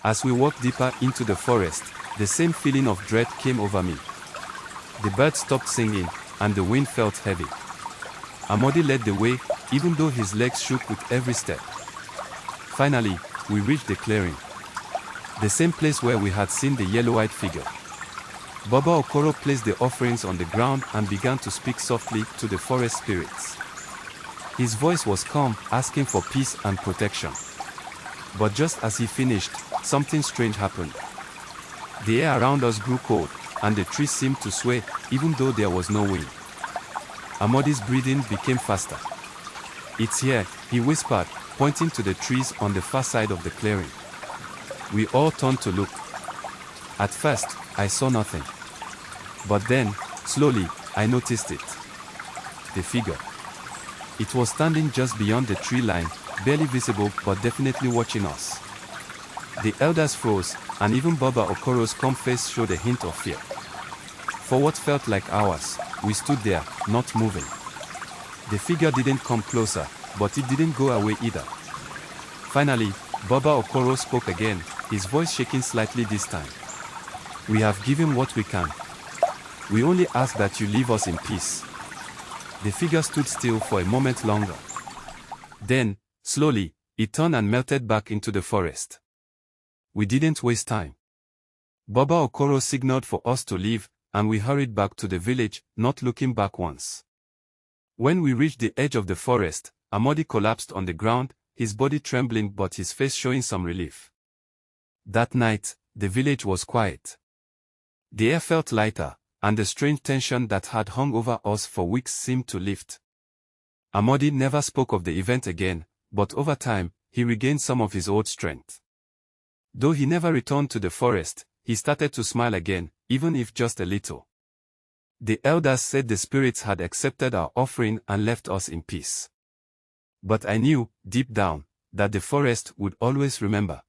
As we walked deeper into the forest, the same feeling of dread came over me. The birds stopped singing, and the wind felt heavy. Amodi led the way, even though his legs shook with every step. Finally, we reached the clearing. The same place where we had seen the yellow-eyed figure. Baba Okoro placed the offerings on the ground and began to speak softly to the forest spirits. His voice was calm, asking for peace and protection. But just as he finished, something strange happened. The air around us grew cold, and the trees seemed to sway, even though there was no wind. Amodi's breathing became faster. "It's here," he whispered, pointing to the trees on the far side of the clearing. We all turned to look. At first, I saw nothing. But then, slowly, I noticed it. The figure. It was standing just beyond the tree line, barely visible but definitely watching us. The elders froze, and even Baba Okoro's calm face showed a hint of fear. For what felt like hours, we stood there, not moving. The figure didn't come closer, but it didn't go away either. Finally, Baba Okoro spoke again, his voice shaking slightly this time. "We have given what we can. We only ask that you leave us in peace." The figure stood still for a moment longer. Then, slowly, it turned and melted back into the forest. We didn't waste time. Baba Okoro signaled for us to leave, and we hurried back to the village, not looking back once. When we reached the edge of the forest, Amodi collapsed on the ground, his body trembling but his face showing some relief. That night, the village was quiet. The air felt lighter, and the strange tension that had hung over us for weeks seemed to lift. Amodi never spoke of the event again, but over time, he regained some of his old strength. Though he never returned to the forest, he started to smile again, even if just a little. The elders said the spirits had accepted our offering and left us in peace. But I knew, deep down, that the forest would always remember.